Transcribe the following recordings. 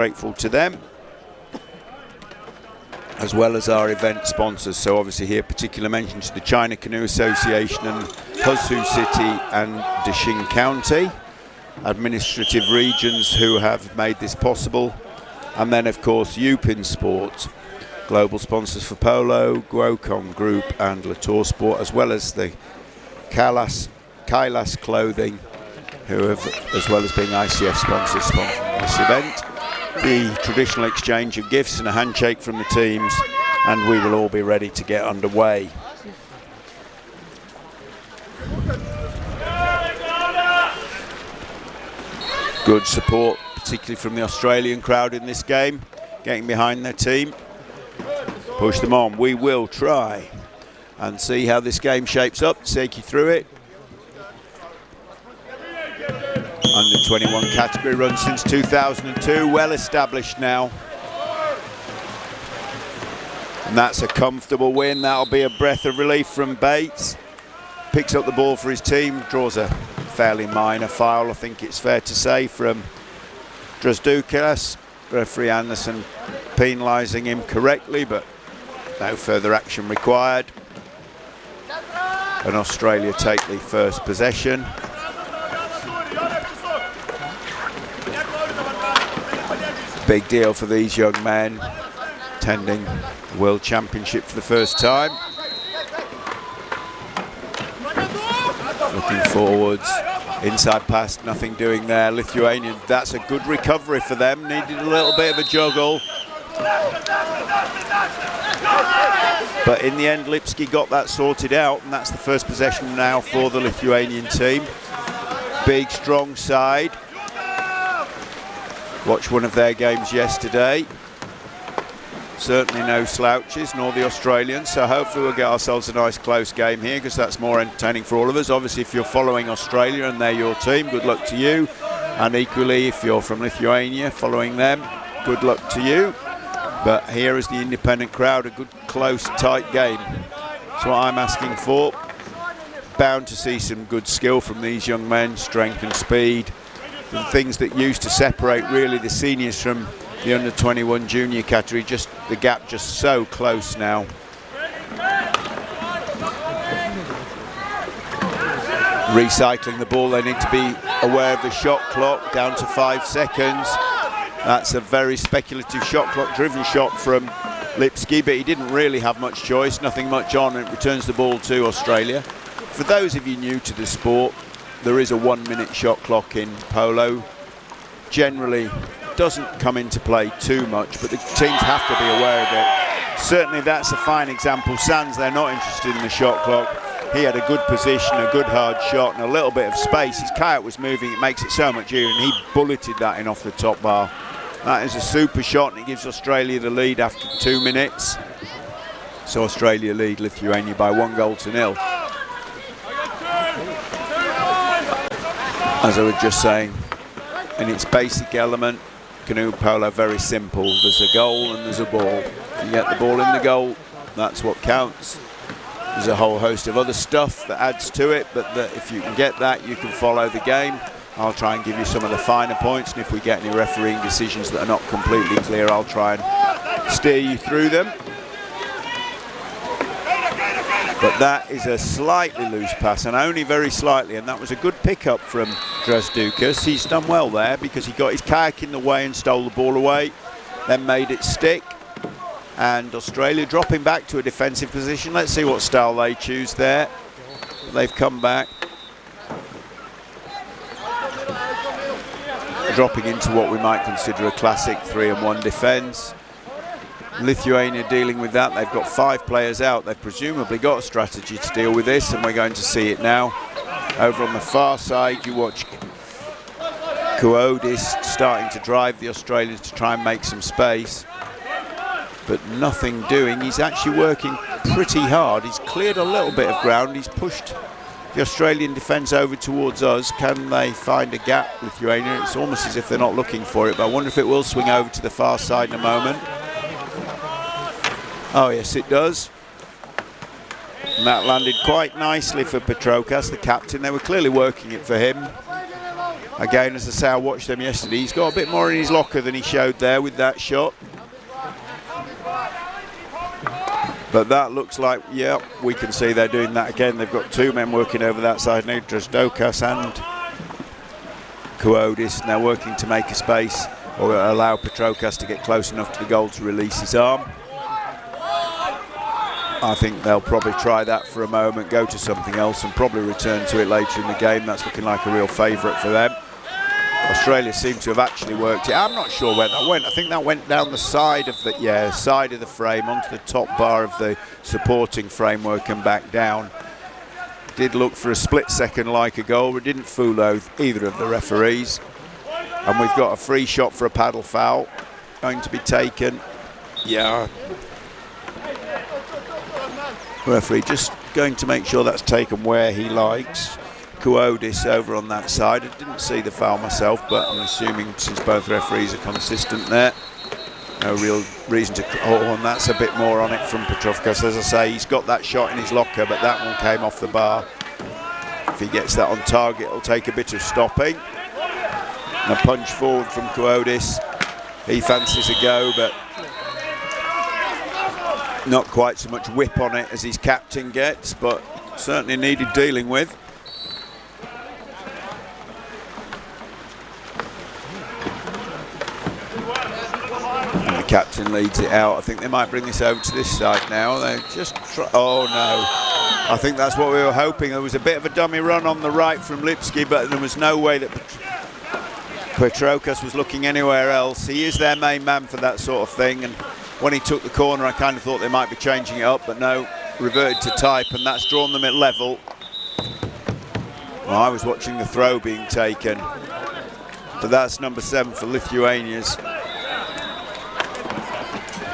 Grateful to them, as well as our event sponsors. So obviously here particular mention to the China Canoe Association and Huzhou City and Deqing County, administrative regions who have made this possible. And then of course Yupin Sport, global sponsors for Polo, Guokong Group and Latour Sport, as well as the Kailas Clothing, who have, as well as being ICF sponsors, sponsoring this event. The traditional exchange of gifts and a handshake from the teams, and we will all be ready to get underway. Good support, particularly from the Australian crowd in this game, getting behind their team. Push them on. We will try and see how this game shapes up, take you through it. Under 21 category, run since 2002, well established now. And that's a comfortable win. That'll be a breath of relief from Bates. Picks up the ball for his team, draws a fairly minor foul, I think it's fair to say, from Drozdukas. Referee Anderson penalising him correctly, but no further action required. And Australia take the first possession. Big deal for these young men attending the World Championship for the first time. Looking forwards, inside pass, nothing doing there. Lithuania, that's a good recovery for them. Needed a little bit of a juggle. But in the end, Lipski got that sorted out, and that's the first possession now for the Lithuanian team. Big, strong side. Watched one of their games yesterday. Certainly no slouches, nor the Australians, so hopefully we'll get ourselves a nice close game here, because that's more entertaining for all of us. Obviously, if you're following Australia and they're your team, good luck to you. And equally, if you're from Lithuania, following them, good luck to you. But here is the independent crowd, a good, close, tight game. That's what I'm asking for. Bound to see some good skill from these young men, strength and speed. The things that used to separate really the seniors from the under 21 junior category, just the gap just so close now. Recycling the ball, they need to be aware of the shot clock, down to 5 seconds. That's a very speculative shot clock driven shot from Lipski, but he didn't really have much choice, nothing much on, and it returns the ball to Australia. For those of you new to the sport, there is a 1 minute shot clock in polo. Generally doesn't come into play too much, but the teams have to be aware of it. Certainly that's a fine example. Sands, they're not interested in the shot clock. He had a good position, a good hard shot and a little bit of space. His kayak was moving, it makes it so much easier, and he bulleted that in off the top bar. That is a super shot, and it gives Australia the lead after 2 minutes. So Australia lead Lithuania by 1-0. As I was just saying, in its basic element, canoe polo, very simple. There's a goal and there's a ball. If you get the ball in the goal, that's what counts. There's a whole host of other stuff that adds to it, but if you can get that, you can follow the game. I'll try and give you some of the finer points, and if we get any refereeing decisions that are not completely clear, I'll try and steer you through them. But that is a slightly loose pass, and only very slightly, and that was a good pickup from Drozdukas. He's done well there because he got his kayak in the way and stole the ball away, then made it stick. And Australia dropping back to a defensive position. Let's see what style they choose there. They've come back. Dropping into what we might consider a classic 3-and-1 defence. Lithuania dealing with that. They've got 5 players out. They've presumably got a strategy to deal with this, and we're going to see it now. Over on the far side, you watch Kuodis starting to drive the Australians to try and make some space, but nothing doing. He's actually working pretty hard. He's cleared a little bit of ground. He's pushed the Australian defence over towards us. Can they find a gap, Lithuania? It's almost as if they're not looking for it, but I wonder if it will swing over to the far side in a moment. Oh yes, it does. And that landed quite nicely for Petrokas, the captain. They were clearly working it for him. Again, as I say, I watched them yesterday. He's got a bit more in his locker than he showed there with that shot. But that looks like, yeah, we can see they're doing that again. They've got two men working over that side now, Drzdocas and Kuodis, and they're working to make a space or allow Petrokas to get close enough to the goal to release his arm. I think they'll probably try that for a moment, go to something else and probably return to it later in the game. That's looking like a real favourite for them. Australia seem to have actually worked it. I'm not sure where that went. I think that went down the side of the side of the frame onto the top bar of the supporting framework and back down. Did look for a split second like a goal, but didn't fool either of the referees. And we've got a free shot for a paddle foul going to be taken. Yeah. Referee just going to make sure that's taken where he likes. Kuodis over on that side. I didn't see the foul myself, but I'm assuming since both referees are consistent there, no real reason to. Oh, and that's a bit more on it from Petrokas. As I say, he's got that shot in his locker, but that one came off the bar. If he gets that on target, it'll take a bit of stopping. And a punch forward from Kuodis. He fancies a go, but not quite so much whip on it as his captain gets, but certainly needed dealing with. Captain leads it out. I think they might bring this over to this side now. They just oh no, I think that's what we were hoping. There was a bit of a dummy run on the right from Lipski, but there was no way that Petrokas was looking anywhere else. He is their main man for that sort of thing, and when he took the corner I kind of thought they might be changing it up, but no, reverted to type, and that's drawn them at level. Well, I was watching the throw being taken, but that's number 7 for Lithuania's.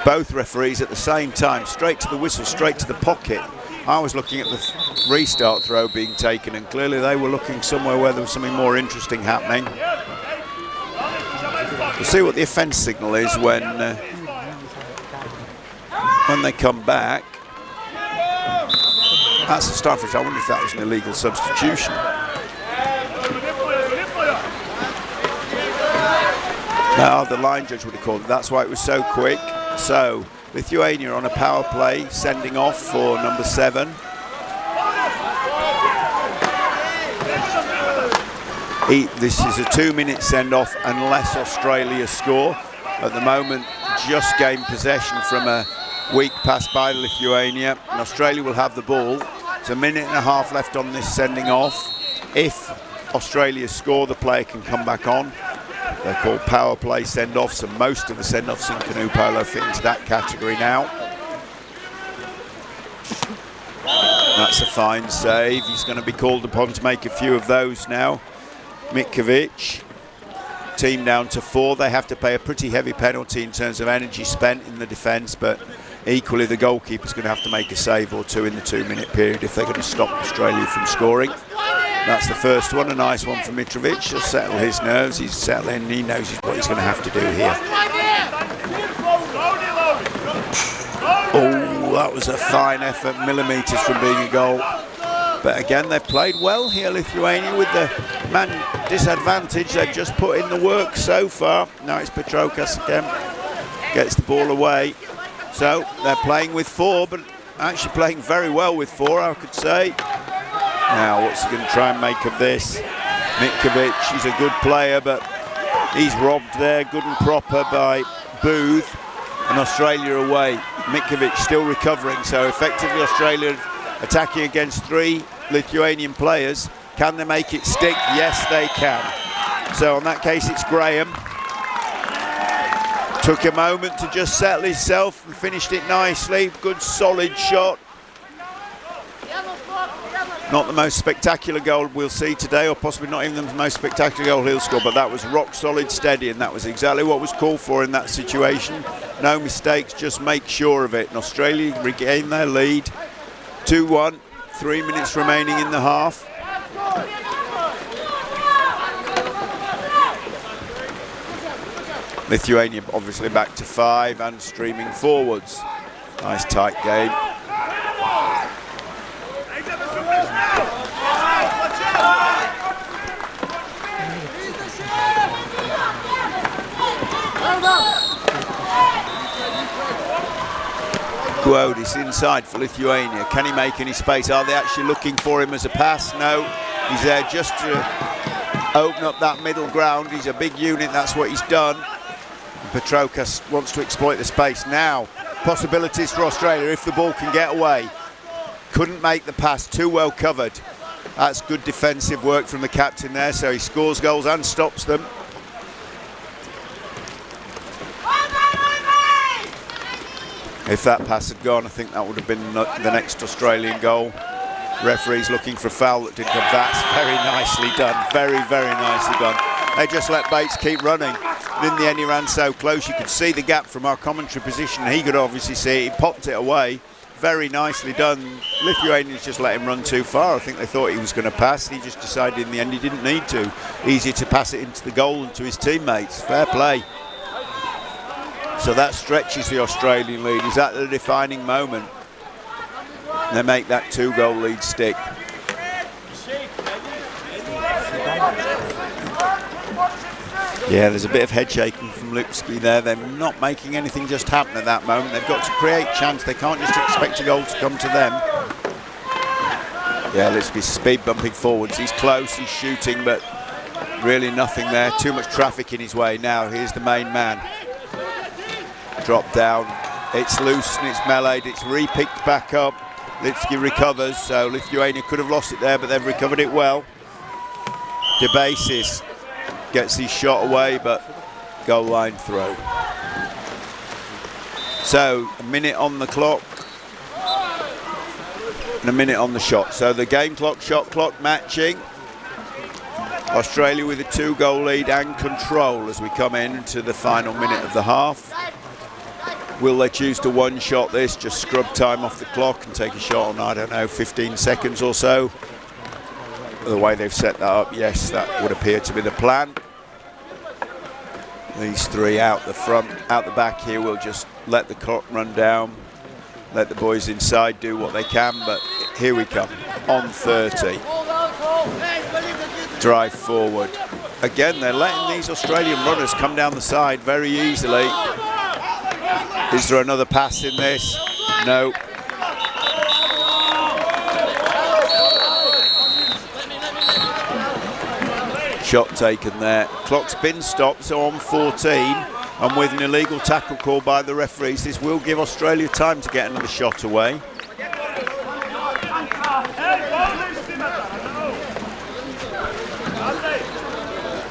Both referees at the same time, straight to the whistle, straight to the pocket. I was looking at the restart throw being taken, and clearly they were looking somewhere where there was something more interesting happening. We'll see what the offence signal is when they come back. That's a Starfish. I wonder if that was an illegal substitution. No, the line judge would have called it. That's why it was so quick. So, Lithuania on a power play, sending off for number 7. This is a 2-minute send-off unless Australia score. At the moment, just gained possession from a weak pass by Lithuania, and Australia will have the ball. It's a minute and a half left on this sending off. If Australia score, the player can come back on. They're called power play send-offs, and most of the send-offs in canoe polo fit into that category now. That's a fine save. He's going to be called upon to make a few of those now. Mitkovic, team down to 4. They have to pay a pretty heavy penalty in terms of energy spent in the defence, but equally the goalkeeper's going to have to make a save or two in the 2-minute period if they're going to stop Australia from scoring. That's the first one, a nice one for Mitrovic. He'll settle his nerves, he's settling, he knows what he's going to have to do here. Oh, that was a fine effort, millimetres from being a goal. But again, they've played well here, Lithuania, with the man disadvantage. They've just put in the work so far. Now it's Petrokas again, gets the ball away. So they're playing with 4, but actually playing very well with 4, I could say. Now, what's he going to try and make of this? Mitkovic, he's a good player, but he's robbed there, good and proper by Booth, and Australia away. Mitkovic still recovering, so effectively Australia attacking against 3 Lithuanian players. Can they make it stick? Yes, they can. So in that case, it's Graham. Took a moment to just settle himself and finished it nicely. Good, solid shot. Not the most spectacular goal we'll see today, or possibly not even the most spectacular goal he'll score, but that was rock solid, steady, and that was exactly what was called for in that situation. No mistakes, just make sure of it. And Australia regain their lead. 2-1, 3 minutes remaining in the half. Lithuania obviously back to 5 and streaming forwards. Nice tight game. Kuodis inside for Lithuania. Can he make any space? Are they actually looking for him as a pass? No, he's there just to open up that middle ground. He's a big unit, that's what he's done. Petrokas wants to exploit the space now. Possibilities for Australia if the ball can get away. Couldn't make the pass, too well covered. That's good defensive work from the captain there, so he scores goals and stops them. If that pass had gone, I think that would have been the next Australian goal. Referee's looking for a foul that didn't come. That's very nicely done. Very, very nicely done. They just let Bates keep running. In the end, he ran so close. You could see the gap from our commentary position. He could obviously see it. He popped it away. Very nicely done. Lithuanians just let him run too far. I think they thought he was going to pass. He just decided in the end he didn't need to. Easier to pass it into the goal and to his teammates. Fair play. So that stretches the Australian lead. Is that the defining moment? They make that 2-goal lead stick. Yeah, there's a bit of head shaking from Lipski there. They're not making anything just happen at that moment. They've got to create chance. They can't just expect a goal to come to them. Yeah, Lipski's speed bumping forwards. He's close, he's shooting, but really nothing there. Too much traffic in his way. Now here's the main man. Drop down. It's loose and it's meleeed. It's re-picked back up. Lipski recovers, so Lithuania could have lost it there, but they've recovered it well. Debasis gets his shot away, but goal line throw. So a minute on the clock and a minute on the shot. So the game clock, shot clock matching. Australia with a 2-goal lead and control as we come into the final minute of the half. Will they choose to one-shot this, just scrub time off the clock and take a shot on, I don't know, 15 seconds or so? The way they've set that up, yes, that would appear to be the plan. These three out the front, out the back here will just let the clock run down, let the boys inside do what they can, but here we come, on 30. Drive forward. Again, they're letting these Australian runners come down the side very easily. Is there another pass in this? No. Shot taken there. Clock's been stopped, so on 14. And with an illegal tackle call by the referees, this will give Australia time to get another shot away.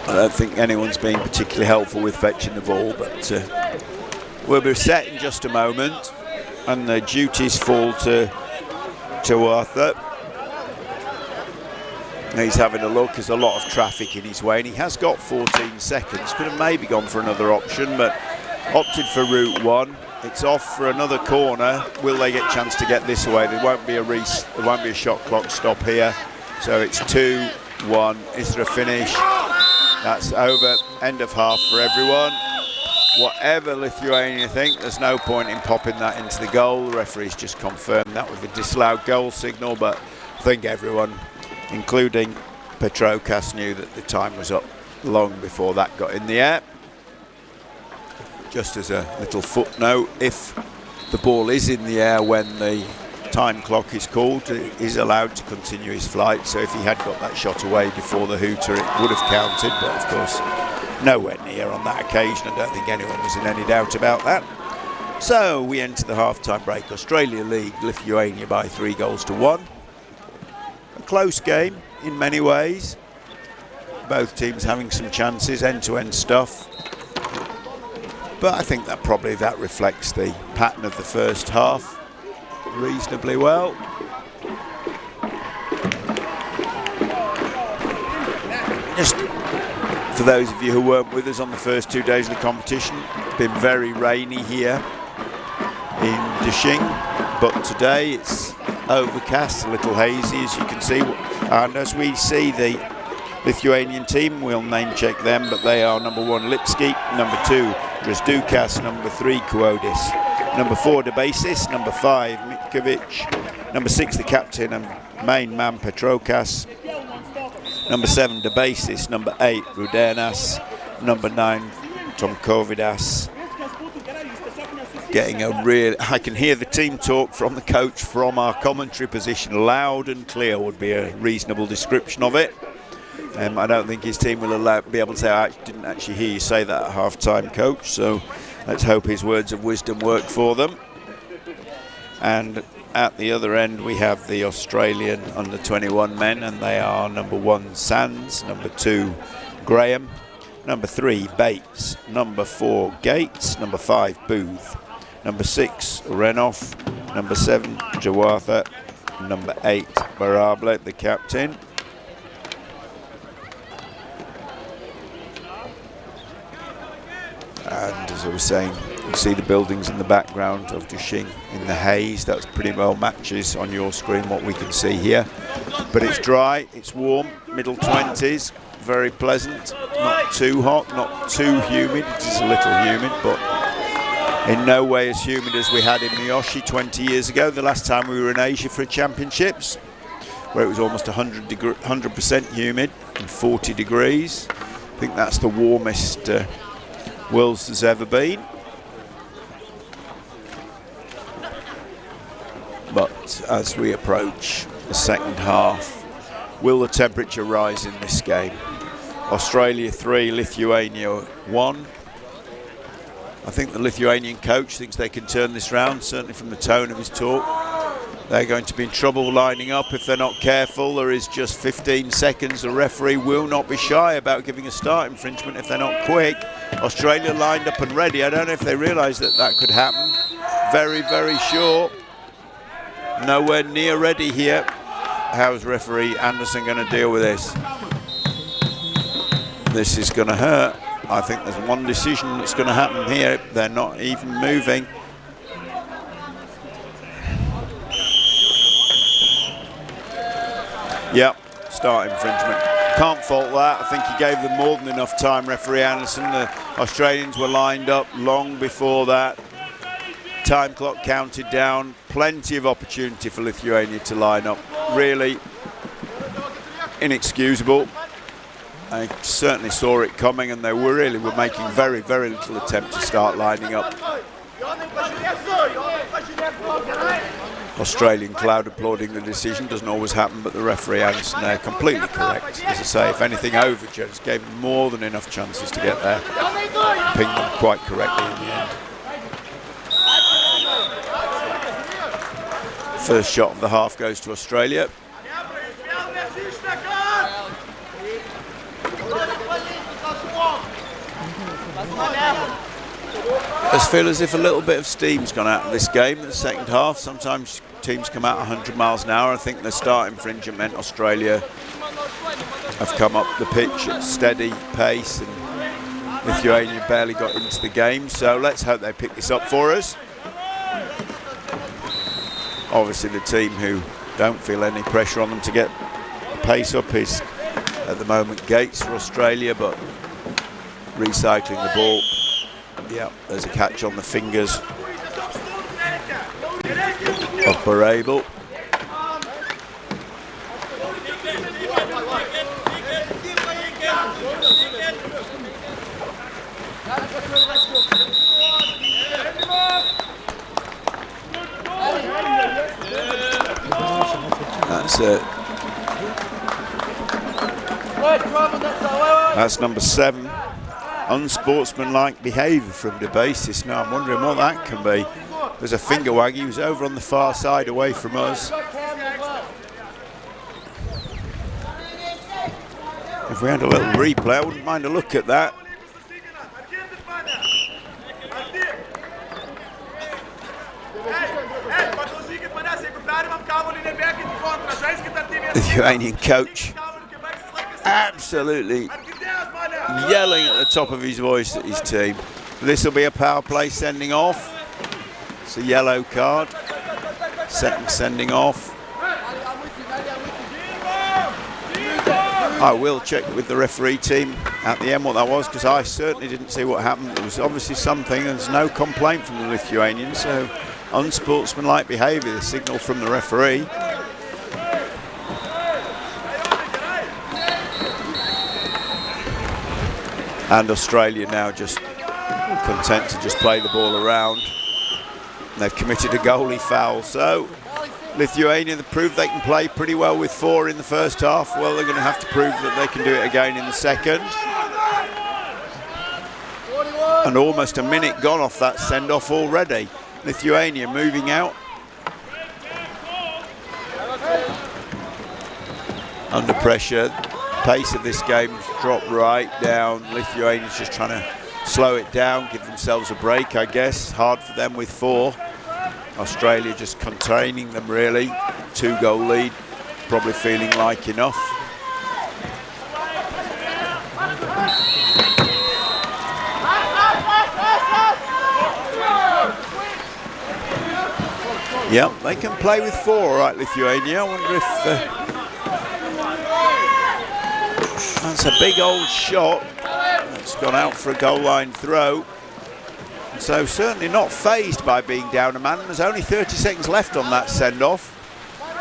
I don't think anyone's been particularly helpful with fetching the ball, but we'll be set in just a moment, and the duties fall to Arthur. He's having a look. There's a lot of traffic in his way, and he has got 14 seconds. Could have maybe gone for another option, but opted for route one. It's off for another corner. Will they get a chance to get this away? There won't be a shot clock stop here. So it's 2-1. Is there a finish? That's over. End of half for everyone. Whatever Lithuania think, there's no point in popping that into the goal. The referee's just confirmed that with the disallowed goal signal, but I think everyone, including Petrokas, knew that the time was up long before that got in the air. Just as a little footnote, if the ball is in the air when the time clock is called, he's allowed to continue his flight. So if he had got that shot away before the hooter, it would have counted, but of course nowhere near on that occasion. I don't think anyone was in any doubt about that. So we enter the half-time break. Australia lead Lithuania by 3-1. A close game in many ways. Both teams having some chances, end-to-end stuff. But I think that probably reflects the pattern of the first half reasonably well. Just for those of you who weren't with us on the first 2 days of the competition, it's been very rainy here in Deqing, but today it's overcast, a little hazy as you can see, and as we see the Lithuanian team, we'll name check them, but they are number 1 Lipski, number 2 Drezdukas, number 3 Kuodis, number 4 Debasis, number 5 Mitkovic, number 6 the captain and main man Petrokas, number 7 Debasis, number 8 Rudenas, number 9 Tomkovidas, getting a real, I can hear the team talk from the coach from our commentary position, loud and clear would be a reasonable description of it. I don't think his team will be able to say, I didn't actually hear you say that at half-time, coach, so let's hope his words of wisdom work for them. And at the other end we have the Australian under-21 men, and they are number 1 Sands, number 2 Graham, number 3 Bates, number 4 Gates, number 5 Booth, number 6 Renoff, number 7 Jawatha, number 8 Barable, the captain. And as I was saying, you can see the buildings in the background of Deqing in the haze. That's pretty well matches on your screen what we can see here. But it's dry, it's warm, middle 20s, very pleasant, not too hot, not too humid. It is a little humid, but in no way as humid as we had in Miyoshi 20 years ago, the last time we were in Asia for championships, where it was almost 100% humid and 40 degrees. I think that's the warmest Worlds there's ever been. But as we approach the second half, will the temperature rise in this game? Australia 3, Lithuania 1. I think the Lithuanian coach thinks they can turn this round, certainly from the tone of his talk. They're going to be in trouble lining up if they're not careful. There is just 15 seconds. The referee will not be shy about giving a start infringement if they're not quick. Australia lined up and ready. I don't know if they realise that that could happen. Very, very short. Nowhere near ready here. How's referee Anderson going to deal with this? This is going to hurt. I think there's one decision that's going to happen here. They're not even moving. Yep, start infringement. Can't fault that. I think he gave them more than enough time, referee Anderson. The Australians were lined up long before that. Time clock counted down. Plenty of opportunity for Lithuania to line up. Really inexcusable. I certainly saw it coming, and they were making very, very little attempt to start lining up. Australian crowd applauding the decision. Doesn't always happen, but the referee Anderson there completely correct. As I say, if anything, overjudged, gave them more than enough chances to get there. Pinged them quite correctly in the end. First shot of the half goes to Australia. I just feel as if a little bit of steam's gone out of this game in the second half. Sometimes teams come out 100 miles an hour. I think the start infringement meant Australia have come up the pitch at steady pace, and Lithuania barely got into the game. So let's hope they pick this up for us. Obviously the team who don't feel any pressure on them to get the pace up is at the moment Gates for Australia, but recycling the ball. Yeah, there's a catch on the fingers of Barable. That's it. That's number 7. Unsportsmanlike behaviour from the basis. Now I'm wondering what that can be. There's a finger wag. He was over on the far side away from us. If we had a little replay, I wouldn't mind a look at that. The Lithuanian coach absolutely yelling at the top of his voice at his team. This will be a power play sending off. It's a yellow card. Second sending off. I will check with the referee team at the end what that was, because I certainly didn't see what happened. There was obviously something. There's no complaint from the Lithuanians, so unsportsmanlike behaviour, the signal from the referee. And Australia now just content to just play the ball around. And they've committed a goalie foul. So Lithuania, they proved they can play pretty well with 4 in the first half. Well, they're going to have to prove that they can do it again in the second. And almost a minute gone off that send-off already. Lithuania moving out. Under pressure. Pace of this game's dropped right down. Lithuania's just trying to slow it down, give themselves a break, I guess. Hard for them with 4. Australia just containing them, really. 2-goal lead, probably feeling like enough. Yeah, they can play with 4, all right, Lithuania. I wonder if that's a big old shot. It's gone out for a goal line throw. And so certainly not phased by being down a man. There's only 30 seconds left on that send-off.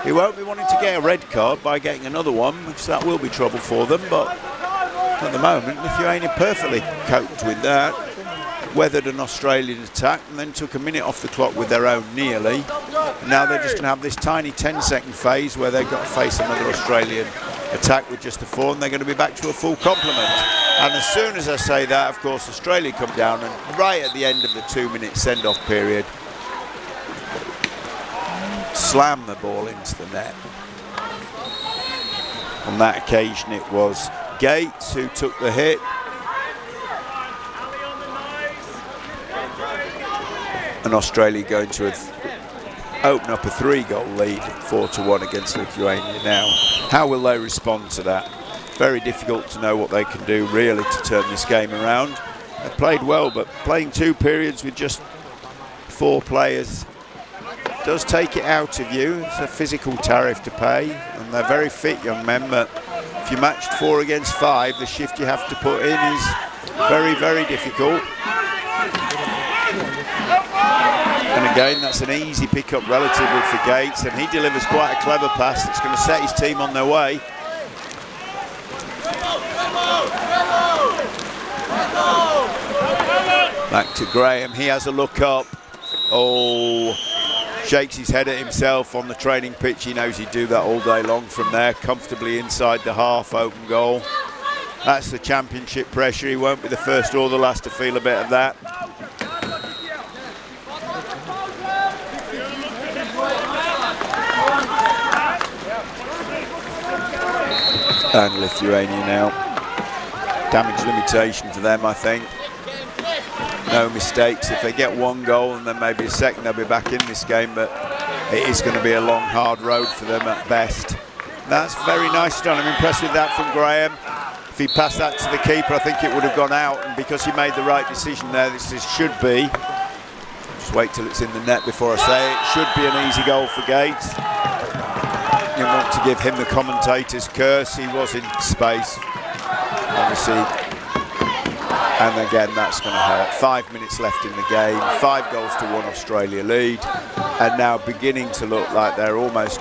He won't be wanting to get a red card by getting another one, which that will be trouble for them. But at the moment, Lithuania perfectly coped with that. Weathered an Australian attack and then took a minute off the clock with their own nearly. And now they're just going to have this tiny 10-second phase where they've got to face another Australian attack with just a 4, and they're going to be back to a full complement. And as soon as I say that, of course, Australia come down, and right at the end of the 2-minute send-off period, slam the ball into the net. On that occasion, it was Gates who took the hit. And Australia going to open up a 3-goal lead, 4-1 against Lithuania now. How will they respond to that? Very difficult to know what they can do really to turn this game around. They played well, but playing 2 periods with just 4 players does take it out of you. It's a physical tariff to pay, and they're very fit young men, but if you matched 4 against 5, the shift you have to put in is very, very difficult. And again, that's an easy pick-up relatively for Gates, and he delivers quite a clever pass that's going to set his team on their way. Back to Graham, he has a look up. Oh, shakes his head at himself on the training pitch. He knows he'd do that all day long from there, comfortably inside the half, open goal. That's the championship pressure. He won't be the first or the last to feel a bit of that. And Lithuania now. Damage limitation for them, I think. No mistakes. If they get 1 goal and then maybe a second, they'll be back in this game, but it is going to be a long, hard road for them at best. That's very nice done. I'm impressed with that from Graham. If he passed that to the keeper, I think it would have gone out, and because he made the right decision there, this should be. Just wait till it's in the net before I say it. Should be an easy goal for Gates. You want to give him the commentator's curse. He was in space, obviously. And again, that's going to hurt. 5 minutes left in the game. 5 goals to 1 Australia lead. And now beginning to look like they're almost,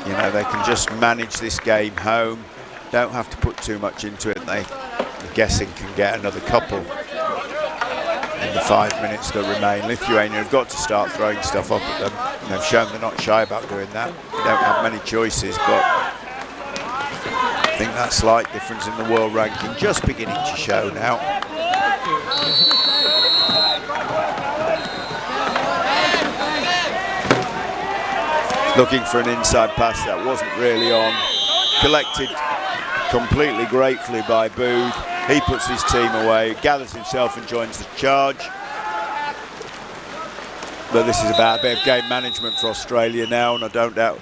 you know, they can just manage this game home. Don't have to put too much into it. And they, I'm guessing, can get another couple in the 5 minutes that remain. Lithuania have got to start throwing stuff up at them. And they've shown they're not shy about doing that. They don't have many choices, but I think that slight difference in the world ranking just beginning to show now. Looking for an inside pass that wasn't really on. Collected completely gratefully by Booth. He puts his team away, gathers himself and joins the charge. But this is about a bit of game management for Australia now, and I don't doubt.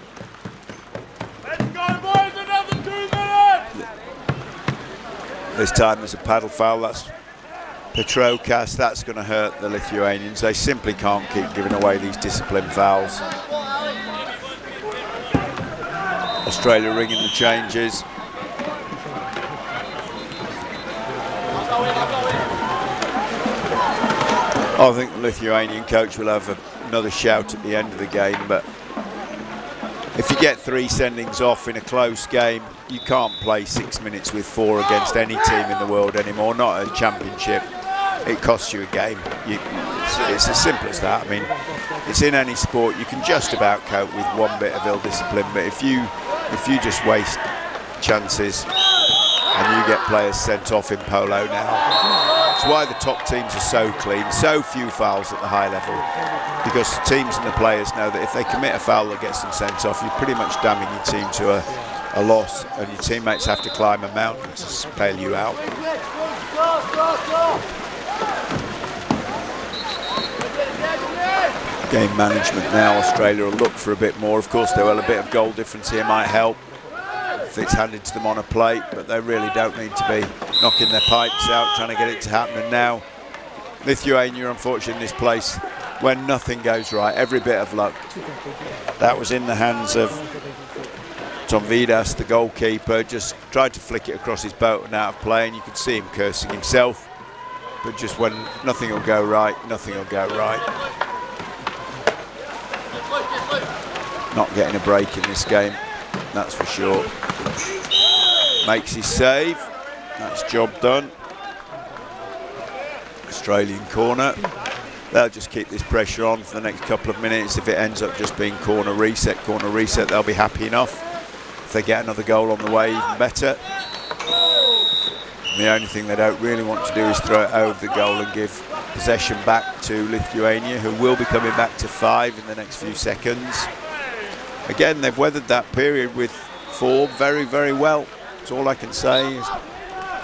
Let's go, boys, another 2 minutes! This time there's a paddle foul. That's Petrokas. That's going to hurt the Lithuanians. They simply can't keep giving away these discipline fouls. Australia ringing the changes. I think the Lithuanian coach will have another shout at the end of the game, but if you get 3 sendings off in a close game, you can't play 6 minutes with 4 against any team in the world anymore, not a championship. it costs you a game. It's as simple as that. I mean, it's in any sport. You can just about cope with one bit of ill discipline, but if you just waste chances and you get players sent off in polo now, it's why the top teams are so clean, so few fouls at the high level, because the teams and the players know that if they commit a foul that gets them sent off, you're pretty much damning your team to a loss, and your teammates have to climb a mountain to bail you out. Game management now, Australia will look for a bit more. Of course, a bit of goal difference here might help if it's handed to them on a plate, but they really don't need to be knocking their pipes out, trying to get it to happen. And now Lithuania, unfortunately, in this place when nothing goes right, every bit of luck. That was in the hands of Tom Vidas, the goalkeeper, just tried to flick it across his boat and out of play, and you could see him cursing himself. But just when nothing will go right, nothing will go right. Not getting a break in this game, that's for sure. Makes his save, that's job done. Australian corner. They'll just keep this pressure on for the next couple of minutes. If it ends up just being corner reset, they'll be happy enough. If they get another goal on the way, even better. And the only thing they don't really want to do is throw it over the goal and give possession back to Lithuania, who will be coming back to 5 in the next few seconds. Again, they've weathered that period with form very, very well. That's all I can say, is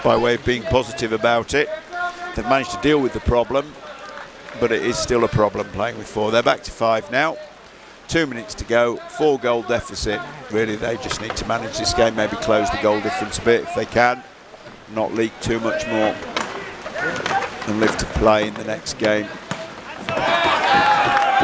by way of being positive about it. They've managed to deal with the problem, but it is still a problem playing with 4. They're back to 5 now. 2 minutes to go, 4-goal deficit. Really, they just need to manage this game, maybe close the goal difference a bit if they can, not leak too much more, and live to play in the next game.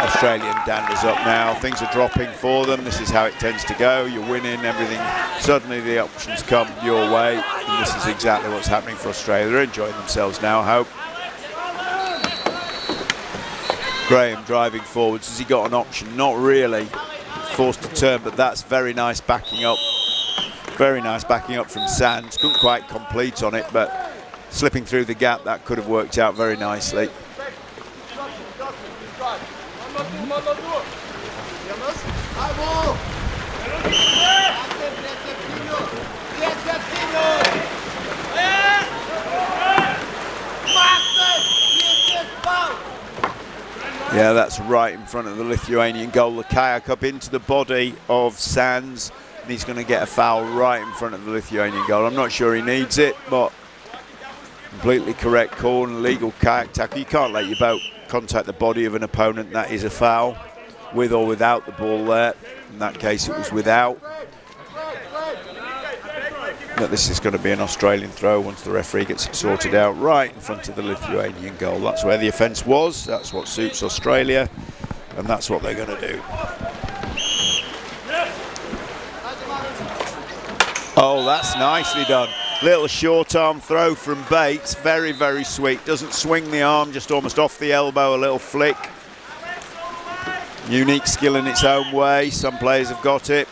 Australian danders up now, things are dropping for them. This is how it tends to go. You're winning everything, suddenly the options come your way, and this is exactly what's happening for Australia. They're enjoying themselves now, I hope. Graham driving forwards. Has he got an option? Not really. Forced to turn, but that's very nice backing up. Very nice backing up from Sands. Couldn't quite complete on it, but slipping through the gap, that could have worked out very nicely. Yeah, that's right in front of the Lithuanian goal. The kayak up into the body of Sands, and he's going to get a foul right in front of the Lithuanian goal. I'm not sure he needs it, but completely correct call and legal kayak tackle. You can't let your boat contact the body of an opponent. That is a foul, with or without the ball there. In that case, it was without. But this is going to be an Australian throw once the referee gets it sorted out, right in front of the Lithuanian goal. That's where the offence was. That's what suits Australia, and that's what they're going to do. Oh, that's nicely done. Little short arm throw from Bates. Very, very sweet. Doesn't swing the arm, just almost off the elbow, a little flick. Unique skill in its own way. Some players have got it.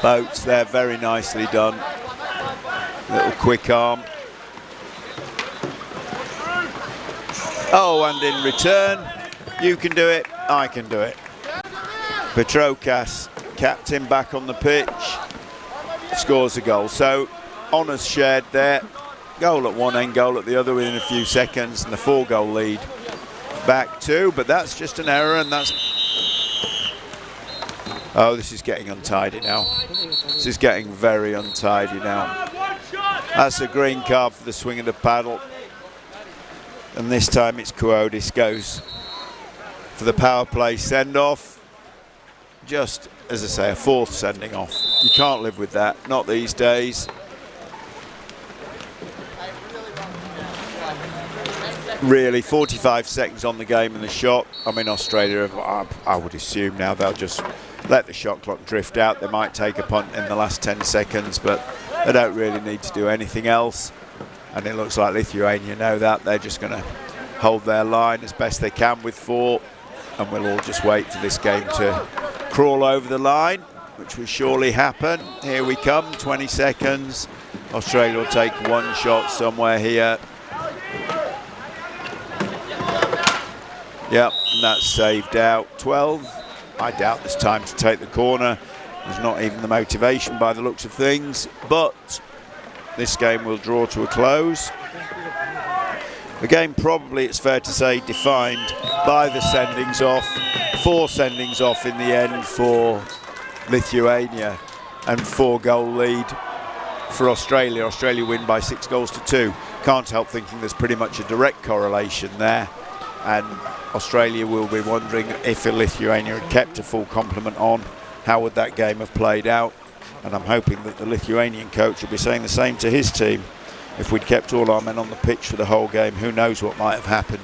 Boats there, very nicely done. Little quick arm. Oh, and in return, you can do it, I can do it. Petrokas, captain, back on the pitch, scores a goal. So, honours shared there. Goal at one end, goal at the other within a few seconds, and the 4-goal lead back to, but that's just an error, and that's... Oh, this is getting untidy now. This is getting very untidy now. That's a green card for the swing of the paddle. And this time it's Kuodis goes for the power play send-off. Just, as I say, a 4th sending off. You can't live with that, not these days. Really, 45 seconds on the game and the shot. I mean, Australia, I would assume now they'll just let the shot clock drift out. They might take a punt in the last 10 seconds, but they don't really need to do anything else. And it looks like Lithuania know that. They're just going to hold their line as best they can with 4. And we'll all just wait for this game to crawl over the line, which will surely happen. Here we come, 20 seconds. Australia will take one shot somewhere here. Yep, and that's saved out. 12. I doubt there's time to take the corner. There's not even the motivation by the looks of things. But this game will draw to a close. The game probably, it's fair to say, defined by the sendings off. 4 sendings off in the end for Lithuania and 4-goal lead for Australia. Australia win by 6 goals to 2. Can't help thinking there's pretty much a direct correlation there. And Australia will be wondering if Lithuania had kept a full complement on, how would that game have played out? And I'm hoping that the Lithuanian coach will be saying the same to his team. If we'd kept all our men on the pitch for the whole game, who knows what might have happened.